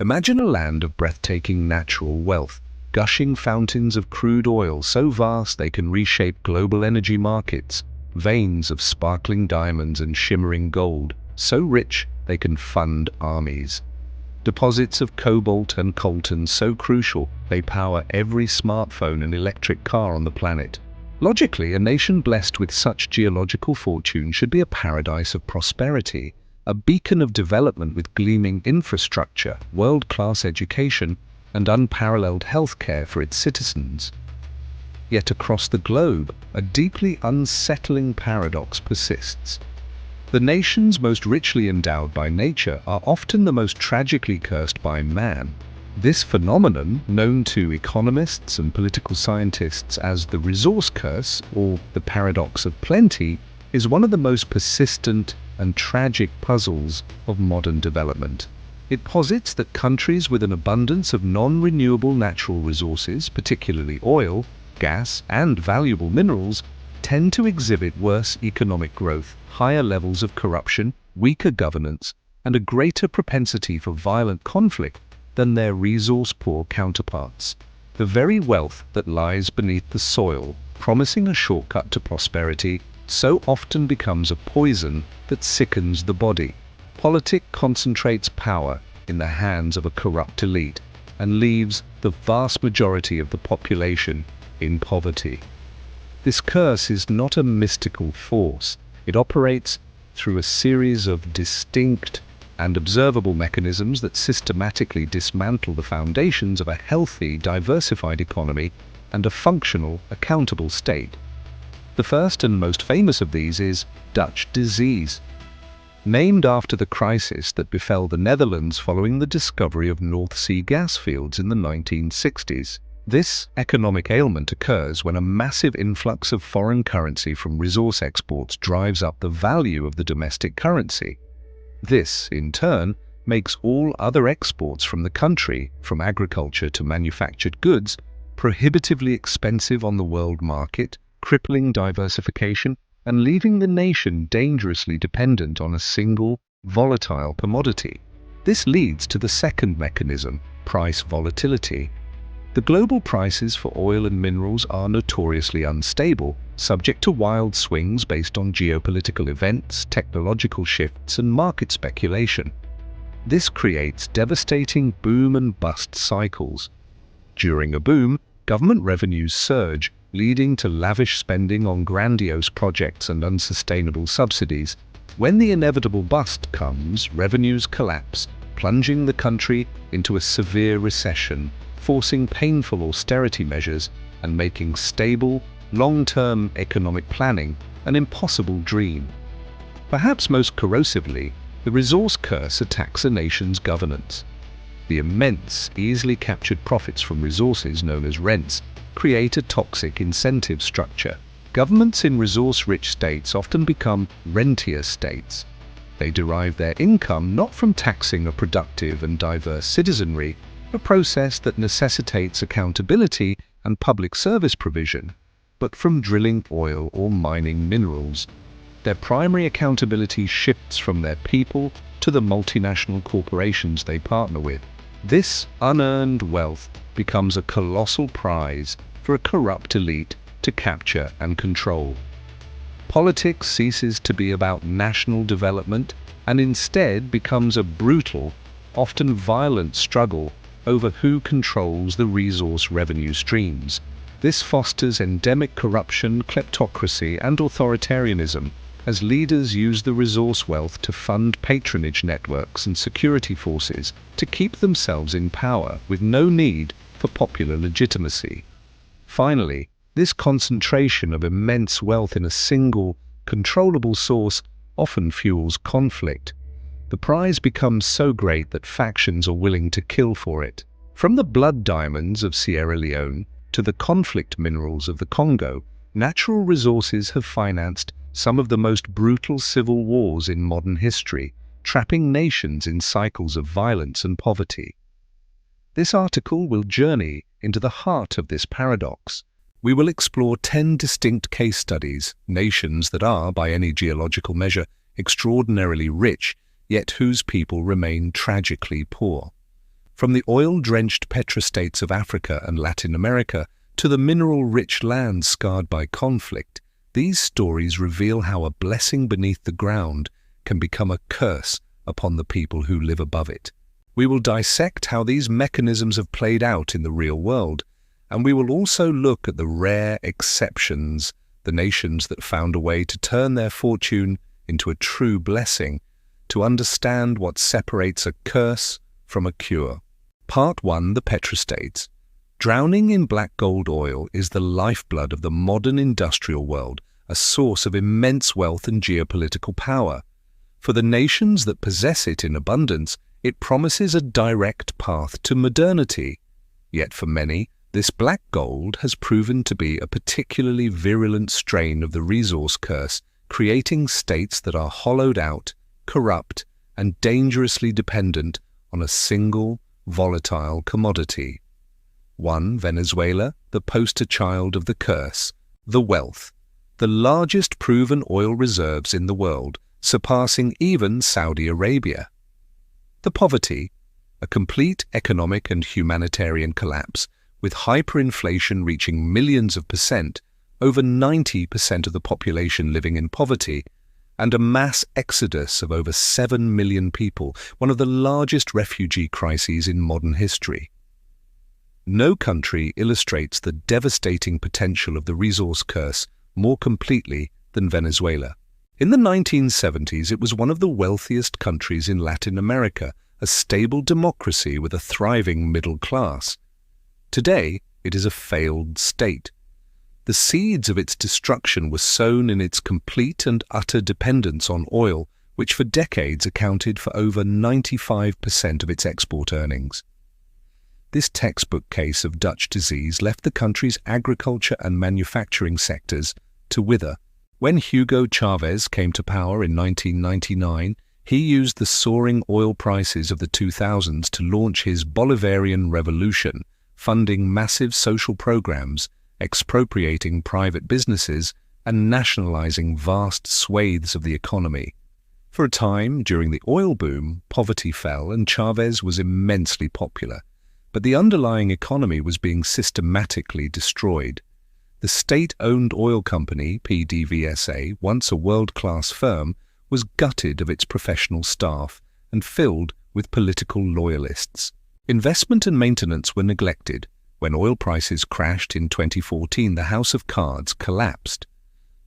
Imagine a land of breathtaking natural wealth, gushing fountains of crude oil so vast they can reshape global energy markets, veins of sparkling diamonds and shimmering gold, so rich they can fund armies. Deposits of cobalt and coltan so crucial they power every smartphone and electric car on the planet. Logically, a nation blessed with such geological fortune should be a paradise of prosperity, a beacon of development with gleaming infrastructure, world-class education, and unparalleled healthcare for its citizens. Yet across the globe, a deeply unsettling paradox persists. The nations most richly endowed by nature are often the most tragically cursed by man. This phenomenon, known to economists and political scientists as the resource curse or the paradox of plenty, is one of the most persistent and tragic puzzles of modern development. It posits that countries with an abundance of non-renewable natural resources, particularly oil, gas, and valuable minerals, tend to exhibit worse economic growth, higher levels of corruption, weaker governance, and a greater propensity for violent conflict than their resource-poor counterparts. The very wealth that lies beneath the soil, promising a shortcut to prosperity, so often becomes a poison that sickens the body. Politics concentrates power in the hands of a corrupt elite and leaves the vast majority of the population in poverty. This curse is not a mystical force. It operates through a series of distinct and observable mechanisms that systematically dismantle the foundations of a healthy, diversified economy and a functional, accountable state. The first and most famous of these is Dutch disease. Named after the crisis that befell the Netherlands following the discovery of North Sea gas fields in the 1960s. This economic ailment occurs when a massive influx of foreign currency from resource exports drives up the value of the domestic currency. This, in turn, makes all other exports from the country, from agriculture to manufactured goods, prohibitively expensive on the world market, crippling diversification, and leaving the nation dangerously dependent on a single, volatile commodity. This leads to the second mechanism, price volatility. The global prices for oil and minerals are notoriously unstable, subject to wild swings based on geopolitical events, technological shifts, and market speculation. This creates devastating boom and bust cycles. During a boom, government revenues surge, leading to lavish spending on grandiose projects and unsustainable subsidies. When the inevitable bust comes, revenues collapse, plunging the country into a severe recession, forcing painful austerity measures and making stable, long-term economic planning an impossible dream. Perhaps most corrosively, the resource curse attacks a nation's governance. The immense, easily captured profits from resources known as rents create a toxic incentive structure. Governments in resource-rich states often become rentier states. They derive their income not from taxing a productive and diverse citizenry, a process that necessitates accountability and public service provision, but from drilling oil or mining minerals. Their primary accountability shifts from their people to the multinational corporations they partner with. This unearned wealth becomes a colossal prize for a corrupt elite to capture and control. Politics ceases to be about national development and instead becomes a brutal, often violent struggle over who controls the resource revenue streams. This fosters endemic corruption, kleptocracy, and authoritarianism as leaders use the resource wealth to fund patronage networks and security forces to keep themselves in power with no need for popular legitimacy. Finally, this concentration of immense wealth in a single, controllable source often fuels conflict. The prize becomes so great that factions are willing to kill for it. From the blood diamonds of Sierra Leone to the conflict minerals of the Congo, natural resources have financed some of the most brutal civil wars in modern history, trapping nations in cycles of violence and poverty. This article will journey into the heart of this paradox. We will explore 10 distinct case studies, nations that are, by any geological measure, extraordinarily rich, yet whose people remain tragically poor. From the oil-drenched petrostates of Africa and Latin America to the mineral-rich lands scarred by conflict, these stories reveal how a blessing beneath the ground can become a curse upon the people who live above it. We will dissect how these mechanisms have played out in the real world, and we will also look at the rare exceptions, the nations that found a way to turn their fortune into a true blessing, to understand what separates a curse from a cure. Part 1. The petrostates. Drowning in black gold oil is the lifeblood of the modern industrial world, a source of immense wealth and geopolitical power. For the nations that possess it in abundance, it promises a direct path to modernity. Yet for many, this black gold has proven to be a particularly virulent strain of the resource curse, creating states that are hollowed out, corrupt, and dangerously dependent on a single, volatile commodity. 1. Venezuela, the poster child of the curse. The wealth. The largest proven oil reserves in the world, surpassing even Saudi Arabia. The poverty. A complete economic and humanitarian collapse, with hyperinflation reaching millions of percent, over 90% of the population living in poverty, and a mass exodus of over 7 million people, one of the largest refugee crises in modern history. No country illustrates the devastating potential of the resource curse more completely than Venezuela. In the 1970s, it was one of the wealthiest countries in Latin America, a stable democracy with a thriving middle class. Today, it is a failed state. The seeds of its destruction were sown in its complete and utter dependence on oil, which for decades accounted for over 95% of its export earnings. This textbook case of Dutch disease left the country's agriculture and manufacturing sectors to wither. When Hugo Chavez came to power in 1999, he used the soaring oil prices of the 2000s to launch his Bolivarian revolution, funding massive social programs, expropriating private businesses, and nationalizing vast swathes of the economy. For a time, during the oil boom, poverty fell and Chavez was immensely popular. But the underlying economy was being systematically destroyed. The state-owned oil company, PDVSA, once a world-class firm, was gutted of its professional staff and filled with political loyalists. Investment and maintenance were neglected. When oil prices crashed in 2014, the house of cards collapsed.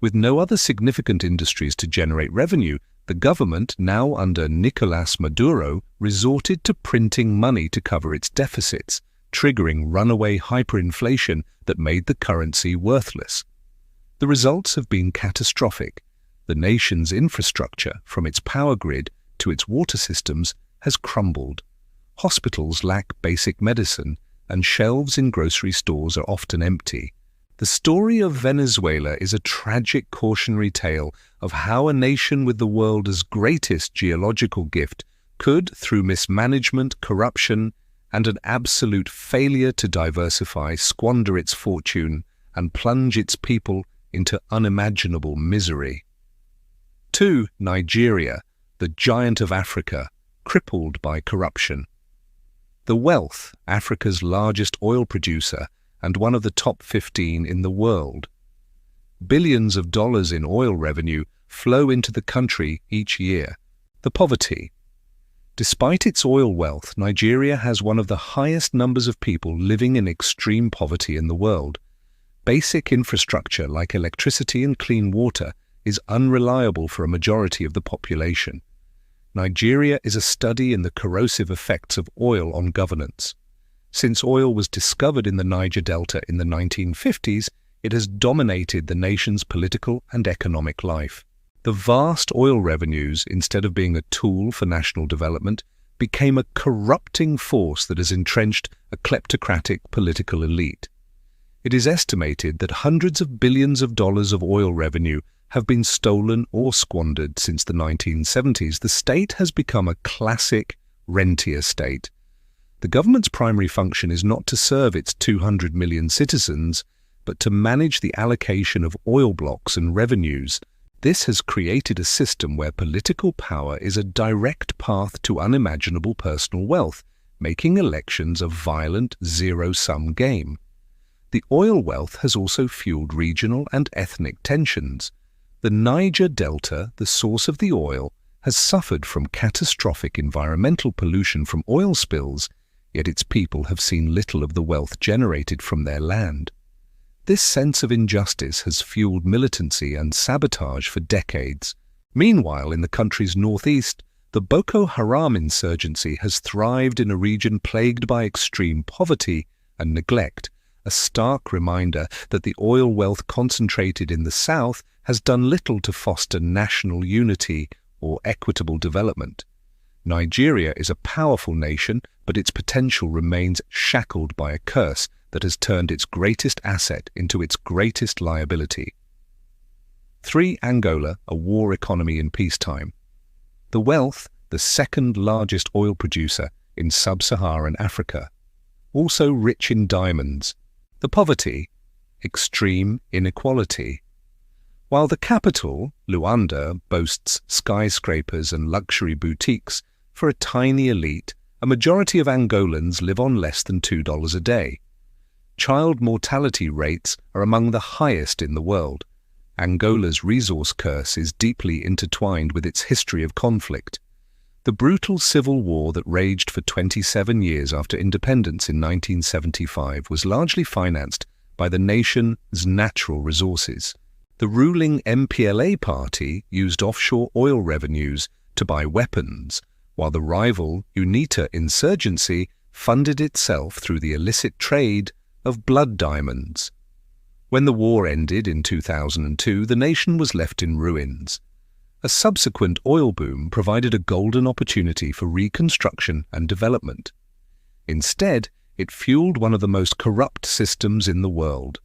With no other significant industries to generate revenue, the government, now under Nicolás Maduro, resorted to printing money to cover its deficits, triggering runaway hyperinflation that made the currency worthless. The results have been catastrophic. The nation's infrastructure, from its power grid to its water systems, has crumbled. Hospitals lack basic medicine, and shelves in grocery stores are often empty. The story of Venezuela is a tragic cautionary tale of how a nation with the world's greatest geological gift could, through mismanagement, corruption, and an absolute failure to diversify, squander its fortune and plunge its people into unimaginable misery. 2. Nigeria, the giant of Africa, crippled by corruption. The wealth, Africa's largest oil producer and one of the top 15 in the world. Billions of dollars in oil revenue flow into the country each year. The poverty. Despite its oil wealth, Nigeria has one of the highest numbers of people living in extreme poverty in the world. Basic infrastructure like electricity and clean water is unreliable for a majority of the population. Nigeria is a study in the corrosive effects of oil on governance. Since oil was discovered in the Niger Delta in the 1950s, it has dominated the nation's political and economic life. The vast oil revenues, instead of being a tool for national development, became a corrupting force that has entrenched a kleptocratic political elite. It is estimated that hundreds of billions of dollars of oil revenue have been stolen or squandered since the 1970s. The state has become a classic rentier state. The government's primary function is not to serve its 200 million citizens, but to manage the allocation of oil blocks and revenues. This has created a system where political power is a direct path to unimaginable personal wealth, making elections a violent zero-sum game. The oil wealth has also fueled regional and ethnic tensions. The Niger Delta, the source of the oil, has suffered from catastrophic environmental pollution from oil spills, yet its people have seen little of the wealth generated from their land. This sense of injustice has fueled militancy and sabotage for decades. Meanwhile, in the country's northeast, the Boko Haram insurgency has thrived in a region plagued by extreme poverty and neglect, a stark reminder that the oil wealth concentrated in the south has done little to foster national unity or equitable development. Nigeria is a powerful nation, but its potential remains shackled by a curse that has turned its greatest asset into its greatest liability. 3. Angola, a war economy in peacetime. The wealth, the second largest oil producer in sub-Saharan Africa. Also rich in diamonds. The poverty, extreme inequality. While the capital, Luanda, boasts skyscrapers and luxury boutiques, for a tiny elite, a majority of Angolans live on less than $2 a day. Child mortality rates are among the highest in the world. Angola's resource curse is deeply intertwined with its history of conflict. The brutal civil war that raged for 27 years after independence in 1975 was largely financed by the nation's natural resources. The ruling MPLA party used offshore oil revenues to buy weapons, while the rival UNITA insurgency funded itself through the illicit trade of blood diamonds. When the war ended in 2002, the nation was left in ruins. A subsequent oil boom provided a golden opportunity for reconstruction and development. Instead, it fueled one of the most corrupt systems in the world.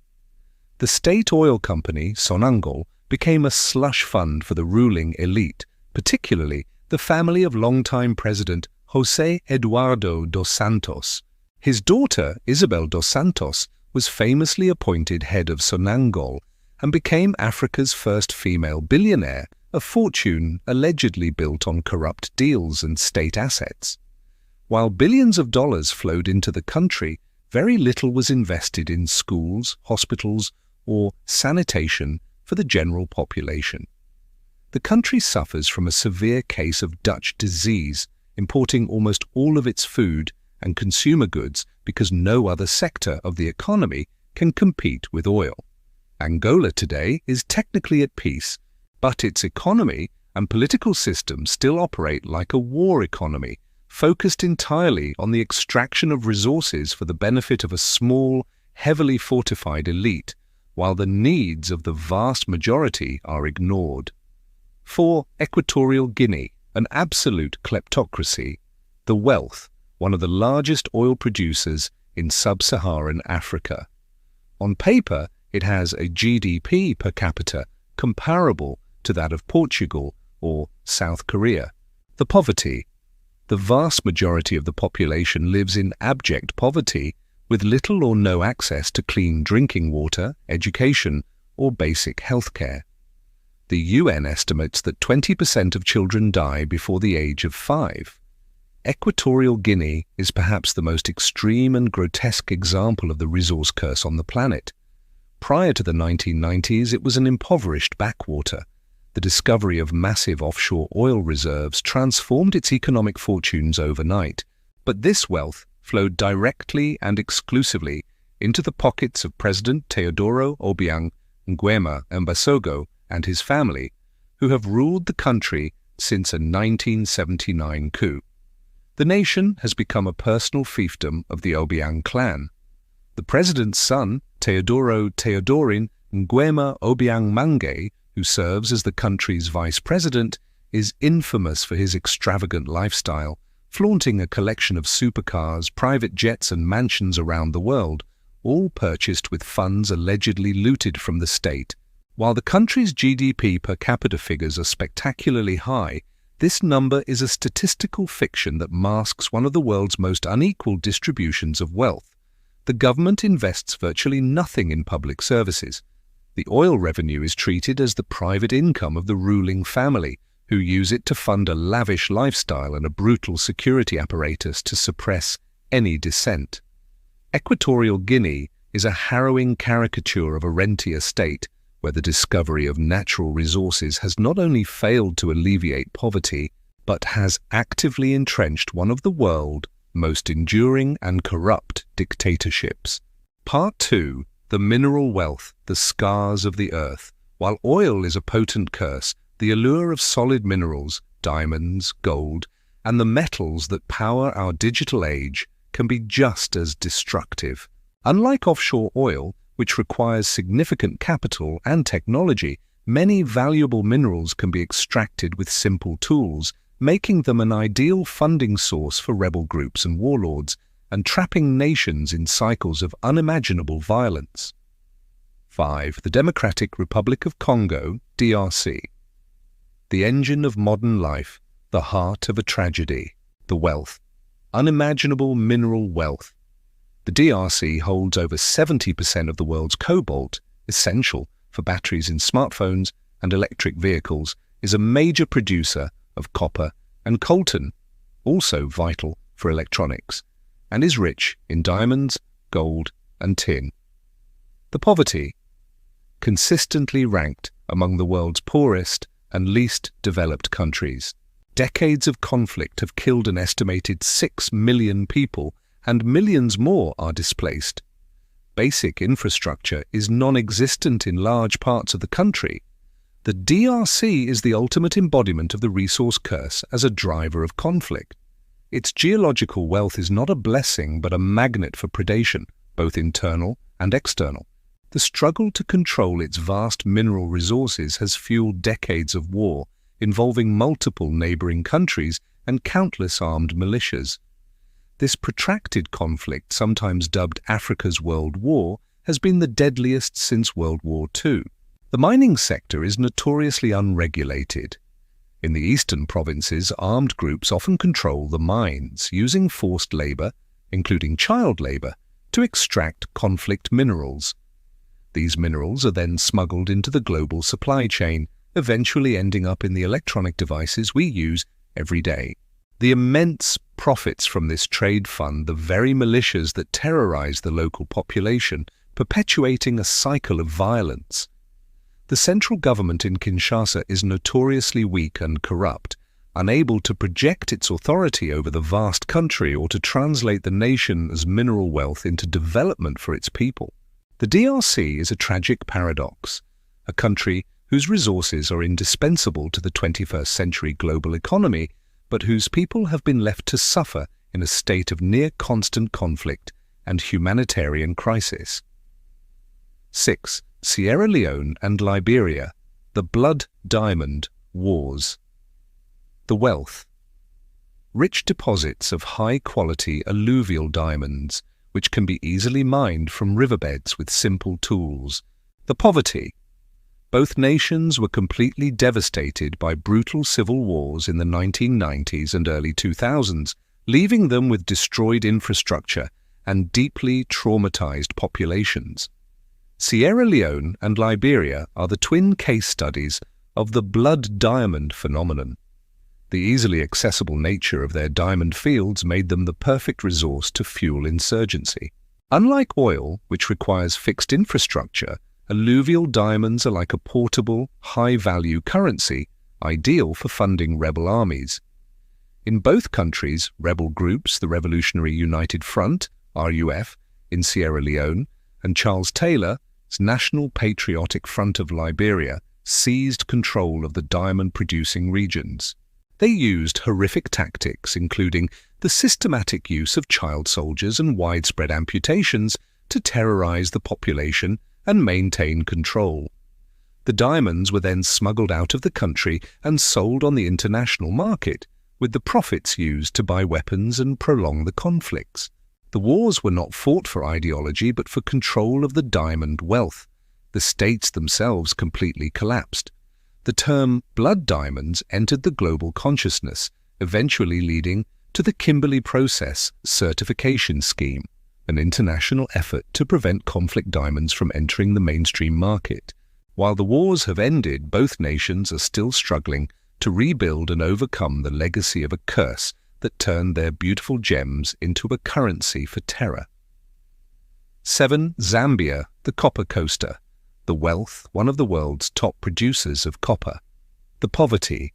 The state oil company, Sonangol, became a slush fund for the ruling elite, particularly the family of longtime President José Eduardo dos Santos. His daughter, Isabel dos Santos, was famously appointed head of Sonangol and became Africa's first female billionaire, a fortune allegedly built on corrupt deals and state assets. While billions of dollars flowed into the country, very little was invested in schools, hospitals, or sanitation for the general population. The country suffers from a severe case of Dutch disease, importing almost all of its food and consumer goods because no other sector of the economy can compete with oil. Angola today is technically at peace, but its economy and political system still operate like a war economy, focused entirely on the extraction of resources for the benefit of a small, heavily fortified elite, while the needs of the vast majority are ignored. 4. Equatorial Guinea, an absolute kleptocracy. The wealth, one of the largest oil producers in sub-Saharan Africa. On paper, it has a GDP per capita comparable to that of Portugal or South Korea. The poverty. The vast majority of the population lives in abject poverty, with little or no access to clean drinking water, education, or basic health care. The UN estimates that 20% of children die before the age of 5. Equatorial Guinea is perhaps the most extreme and grotesque example of the resource curse on the planet. Prior to the 1990s, it was an impoverished backwater. The discovery of massive offshore oil reserves transformed its economic fortunes overnight, but this wealth flowed directly and exclusively into the pockets of President Teodoro Obiang Nguema Mbasogo and his family, who have ruled the country since a 1979 coup. The nation has become a personal fiefdom of the Obiang clan. The president's son, Teodoro Teodorin Nguema Obiang Mange, who serves as the country's vice president, is infamous for his extravagant lifestyle, flaunting a collection of supercars, private jets and mansions around the world, all purchased with funds allegedly looted from the state. While the country's GDP per capita figures are spectacularly high, this number is a statistical fiction that masks one of the world's most unequal distributions of wealth. The government invests virtually nothing in public services. The oil revenue is treated as the private income of the ruling family, who use it to fund a lavish lifestyle and a brutal security apparatus to suppress any dissent. Equatorial Guinea is a harrowing caricature of a rentier state where the discovery of natural resources has not only failed to alleviate poverty, but has actively entrenched one of the world's most enduring and corrupt dictatorships. Part 2. The mineral wealth, the scars of the earth. While oil is a potent curse, the allure of solid minerals, diamonds, gold, and the metals that power our digital age can be just as destructive. Unlike offshore oil, which requires significant capital and technology, many valuable minerals can be extracted with simple tools, making them an ideal funding source for rebel groups and warlords, and trapping nations in cycles of unimaginable violence. 5. The Democratic Republic of Congo, DRC. The engine of modern life, the heart of a tragedy, the wealth, unimaginable mineral wealth. The DRC holds over 70% of the world's cobalt, essential for batteries in smartphones and electric vehicles, is a major producer of copper and coltan, also vital for electronics, and is rich in diamonds, gold, and tin. The poverty, consistently ranked among the world's poorest and least developed countries. Decades of conflict have killed an estimated 6 million people, and millions more are displaced. Basic infrastructure is non-existent in large parts of the country. The DRC is the ultimate embodiment of the resource curse as a driver of conflict. Its geological wealth is not a blessing but a magnet for predation, both internal and external. The struggle to control its vast mineral resources has fueled decades of war, involving multiple neighboring countries and countless armed militias. This protracted conflict, sometimes dubbed Africa's World War, has been the deadliest since World War II. The mining sector is notoriously unregulated. In the eastern provinces, armed groups often control the mines, using forced labor, including child labor, to extract conflict minerals. These minerals are then smuggled into the global supply chain, eventually ending up in the electronic devices we use every day. The immense profits from this trade fund the very militias that terrorize the local population, perpetuating a cycle of violence. The central government in Kinshasa is notoriously weak and corrupt, unable to project its authority over the vast country or to translate the nation's mineral wealth into development for its people. The DRC is a tragic paradox, a country whose resources are indispensable to the 21st century global economy, but whose people have been left to suffer in a state of near-constant conflict and humanitarian crisis. 6. Sierra Leone and Liberia, the Blood Diamond Wars. The wealth. Rich deposits of high-quality alluvial diamonds, which can be easily mined from riverbeds with simple tools. The poverty. Both nations were completely devastated by brutal civil wars in the 1990s and early 2000s, leaving them with destroyed infrastructure and deeply traumatized populations. Sierra Leone and Liberia are the twin case studies of the blood diamond phenomenon. The easily accessible nature of their diamond fields made them the perfect resource to fuel insurgency. Unlike oil, which requires fixed infrastructure, alluvial diamonds are like a portable, high-value currency, ideal for funding rebel armies. In both countries, rebel groups, the Revolutionary United Front, RUF, in Sierra Leone, and Charles Taylor's National Patriotic Front of Liberia, seized control of the diamond-producing regions. They used horrific tactics, including the systematic use of child soldiers and widespread amputations, to terrorize the population and maintain control. The diamonds were then smuggled out of the country and sold on the international market, with the profits used to buy weapons and prolong the conflicts. The wars were not fought for ideology but for control of the diamond wealth. The states themselves completely collapsed. The term blood diamonds entered the global consciousness, eventually leading to the Kimberley Process certification scheme, an international effort to prevent conflict diamonds from entering the mainstream market. While the wars have ended, both nations are still struggling to rebuild and overcome the legacy of a curse that turned their beautiful gems into a currency for terror. 7. Zambia, the copper coaster. The wealth, one of the world's top producers of copper. The poverty.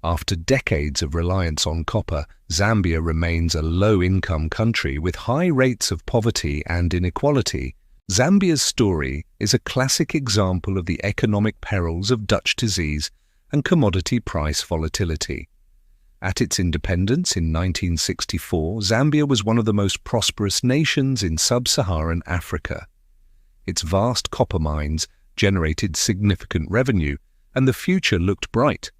After decades of reliance on copper, Zambia remains a low-income country with high rates of poverty and inequality. Zambia's story is a classic example of the economic perils of Dutch disease and commodity price volatility. At its independence in 1964, Zambia was one of the most prosperous nations in sub-Saharan Africa. Its vast copper mines generated significant revenue, and the future looked bright.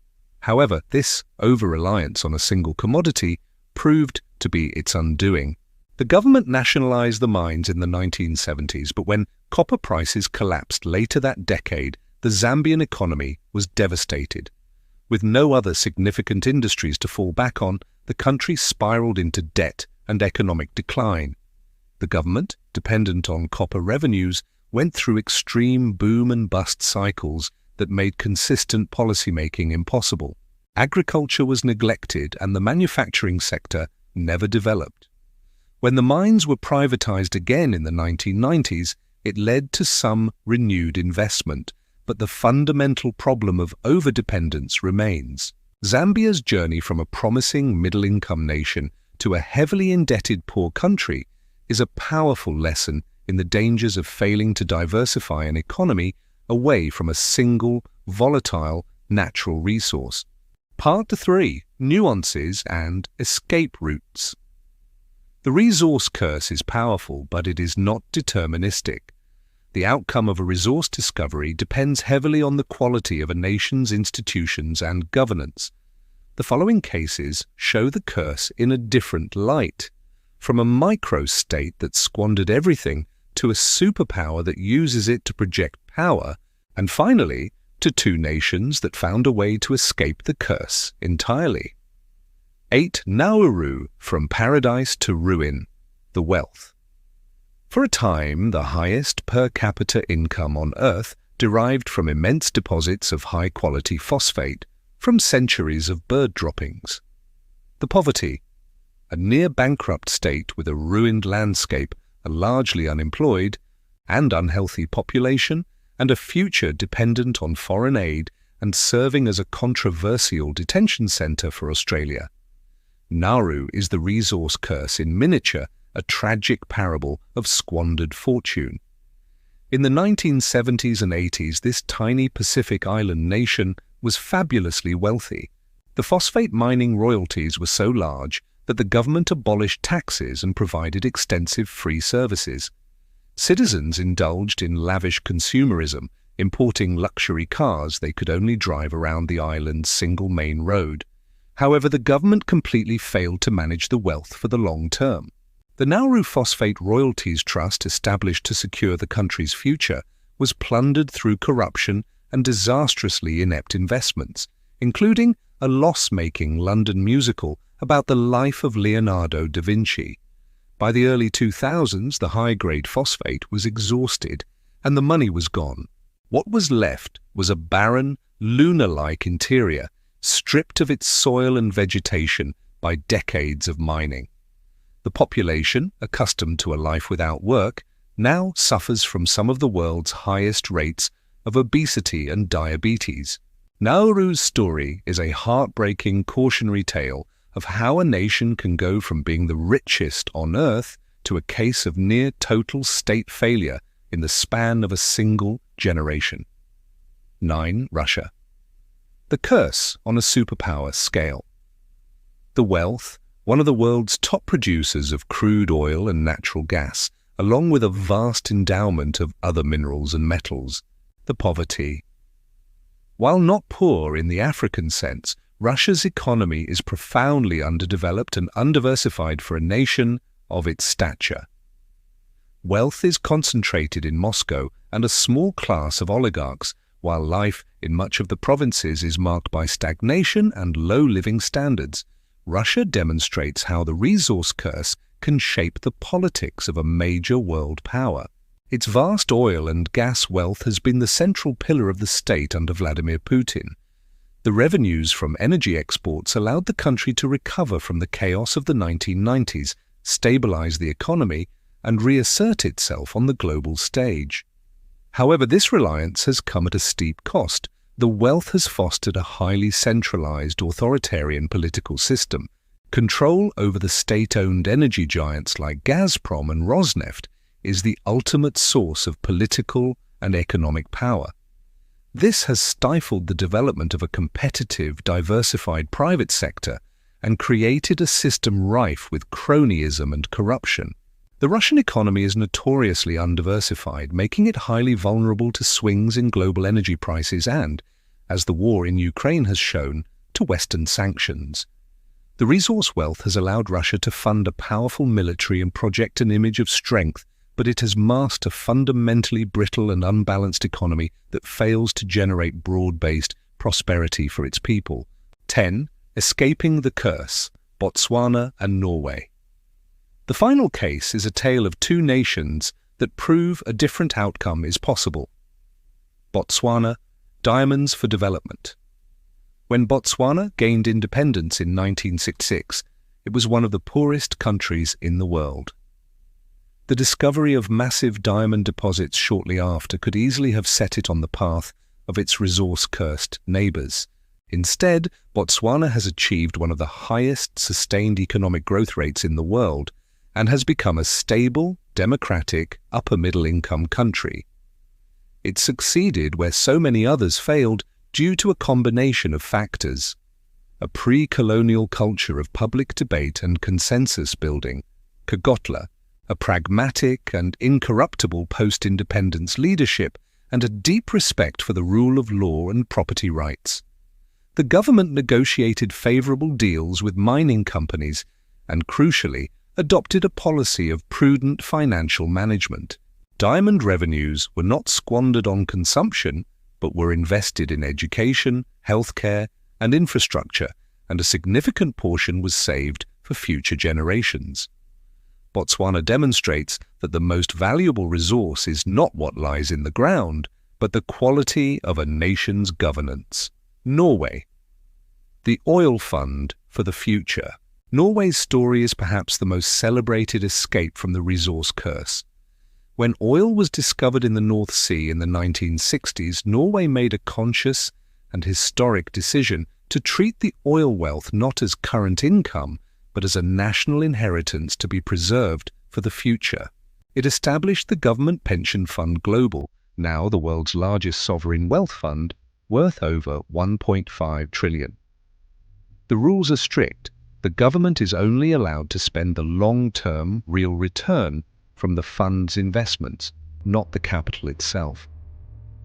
However, this over-reliance on a single commodity proved to be its undoing. The government nationalized the mines in the 1970s, but when copper prices collapsed later that decade, the Zambian economy was devastated. With no other significant industries to fall back on, the country spiraled into debt and economic decline. The government, dependent on copper revenues, went through extreme boom and bust cycles that made consistent policymaking impossible. Agriculture was neglected and the manufacturing sector never developed. When the mines were privatized again in the 1990s, it led to some renewed investment, but the fundamental problem of overdependence remains. Zambia's journey from a promising middle-income nation to a heavily indebted poor country is a powerful lesson in the dangers of failing to diversify an economy away from a single, volatile, natural resource. Part 3. Nuances and escape routes. The resource curse is powerful, but it is not deterministic. The outcome of a resource discovery depends heavily on the quality of a nation's institutions and governance. The following cases show the curse in a different light, from a microstate that squandered everything to a superpower that uses it to project power, and finally, to two nations that found a way to escape the curse entirely. 8. Nauru, from paradise to ruin, the wealth. For a time, the highest per capita income on Earth derived from immense deposits of high-quality phosphate from centuries of bird droppings. The poverty, a near-bankrupt state with a ruined landscape, a largely unemployed and unhealthy population, and a future dependent on foreign aid and serving as a controversial detention center for Australia. Nauru is the resource curse in miniature, a tragic parable of squandered fortune. In the 1970s and 80s, this tiny Pacific island nation was fabulously wealthy. The phosphate mining royalties were so large that the government abolished taxes and provided extensive free services. Citizens indulged in lavish consumerism, importing luxury cars they could only drive around the island's single main road. However, the government completely failed to manage the wealth for the long term. The Nauru Phosphate Royalties Trust, established to secure the country's future, was plundered through corruption and disastrously inept investments, including a loss-making London musical about the life of Leonardo da Vinci. By the early 2000s, the high-grade phosphate was exhausted and the money was gone. What was left was a barren, lunar-like interior, stripped of its soil and vegetation by decades of mining. The population, accustomed to a life without work, now suffers from some of the world's highest rates of obesity and diabetes. Nauru's story is a heartbreaking cautionary tale of how a nation can go from being the richest on Earth to a case of near-total state failure in the span of a single generation. 9. Russia. The curse on a superpower scale. The wealth, one of the world's top producers of crude oil and natural gas, along with a vast endowment of other minerals and metals. The poverty. While not poor in the African sense, Russia's economy is profoundly underdeveloped and undiversified for a nation of its stature. Wealth is concentrated in Moscow and a small class of oligarchs, while life in much of the provinces is marked by stagnation and low living standards. Russia demonstrates how the resource curse can shape the politics of a major world power. Its vast oil and gas wealth has been the central pillar of the state under Vladimir Putin. The revenues from energy exports allowed the country to recover from the chaos of the 1990s, stabilize the economy, and reassert itself on the global stage. However, this reliance has come at a steep cost. The wealth has fostered a highly centralized, authoritarian political system. Control over the state-owned energy giants like Gazprom and Rosneft is the ultimate source of political and economic power. This has stifled the development of a competitive, diversified private sector and created a system rife with cronyism and corruption. The Russian economy is notoriously undiversified, making it highly vulnerable to swings in global energy prices and, as the war in Ukraine has shown, to Western sanctions. The resource wealth has allowed Russia to fund a powerful military and project an image of strength, but it has masked a fundamentally brittle and unbalanced economy that fails to generate broad-based prosperity for its people. 10. Escaping the curse: Botswana and Norway. The final case is a tale of two nations that prove a different outcome is possible. Botswana, diamonds for development. When Botswana gained independence in 1966, it was one of the poorest countries in the world. The discovery of massive diamond deposits shortly after could easily have set it on the path of its resource-cursed neighbors. Instead, Botswana has achieved one of the highest sustained economic growth rates in the world and has become a stable, democratic, upper-middle-income country. It succeeded where so many others failed due to a combination of factors: a pre-colonial culture of public debate and consensus building, Kagotla, a pragmatic and incorruptible post-independence leadership, and a deep respect for the rule of law and property rights. The government negotiated favorable deals with mining companies and, crucially, adopted a policy of prudent financial management. Diamond revenues were not squandered on consumption, but were invested in education, healthcare, and infrastructure, and a significant portion was saved for future generations. Botswana demonstrates that the most valuable resource is not what lies in the ground, but the quality of a nation's governance. Norway. The oil fund for the future. Norway's story is perhaps the most celebrated escape from the resource curse. When oil was discovered in the North Sea in the 1960s, Norway made a conscious and historic decision to treat the oil wealth not as current income, but as a national inheritance to be preserved for the future. It established the Government Pension Fund Global, now the world's largest sovereign wealth fund, worth over 1.5 trillion. The rules are strict. The government is only allowed to spend the long-term real return from the fund's investments, not the capital itself.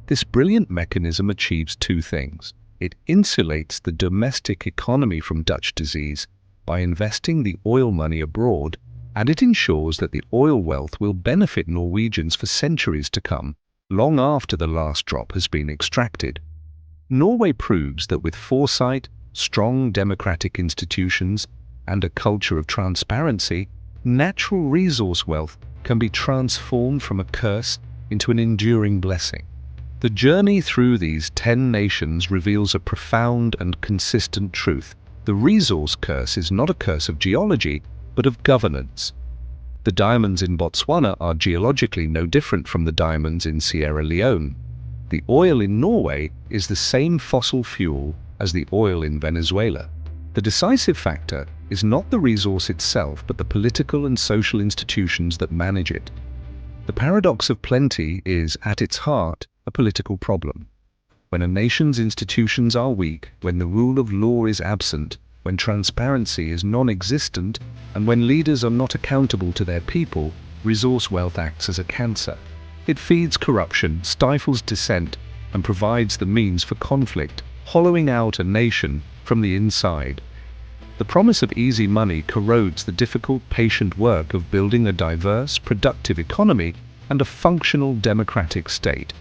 This brilliant mechanism achieves two things. It insulates the domestic economy from Dutch disease by investing the oil money abroad, and it ensures that the oil wealth will benefit Norwegians for centuries to come, long after the last drop has been extracted. Norway proves that with foresight, strong democratic institutions, and a culture of transparency, natural resource wealth can be transformed from a curse into an enduring blessing. The journey through these 10 nations reveals a profound and consistent truth. The resource curse is not a curse of geology, but of governance. The diamonds in Botswana are geologically no different from the diamonds in Sierra Leone. The oil in Norway is the same fossil fuel as the oil in Venezuela. The decisive factor is not the resource itself, but the political and social institutions that manage it. The paradox of plenty is, at its heart, a political problem. When a nation's institutions are weak, when the rule of law is absent, when transparency is non-existent, and when leaders are not accountable to their people, resource wealth acts as a cancer. It feeds corruption, stifles dissent, and provides the means for conflict, hollowing out a nation from the inside. The promise of easy money corrodes the difficult, patient work of building a diverse, productive economy and a functional democratic state.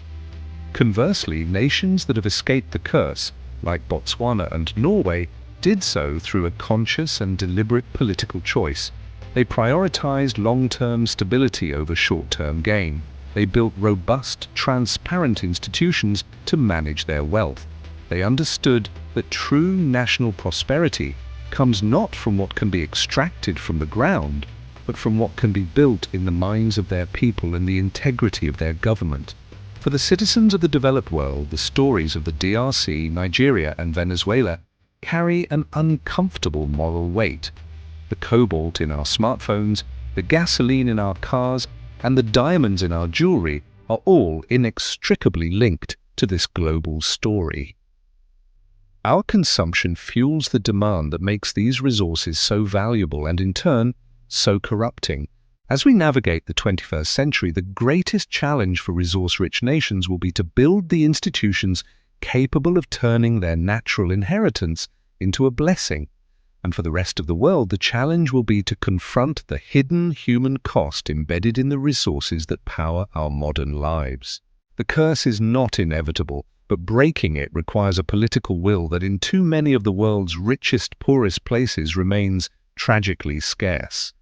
Conversely, nations that have escaped the curse, like Botswana and Norway, did so through a conscious and deliberate political choice. They prioritized long-term stability over short-term gain. They built robust, transparent institutions to manage their wealth. They understood that true national prosperity comes not from what can be extracted from the ground, but from what can be built in the minds of their people and the integrity of their government. For the citizens of the developed world, the stories of the DRC, Nigeria, and Venezuela carry an uncomfortable moral weight. The cobalt in our smartphones, the gasoline in our cars, and the diamonds in our jewelry are all inextricably linked to this global story. Our consumption fuels the demand that makes these resources so valuable and, in turn, so corrupting. As we navigate the 21st century, the greatest challenge for resource-rich nations will be to build the institutions capable of turning their natural inheritance into a blessing. And for the rest of the world, the challenge will be to confront the hidden human cost embedded in the resources that power our modern lives. The curse is not inevitable, but breaking it requires a political will that in too many of the world's richest, poorest places remains tragically scarce.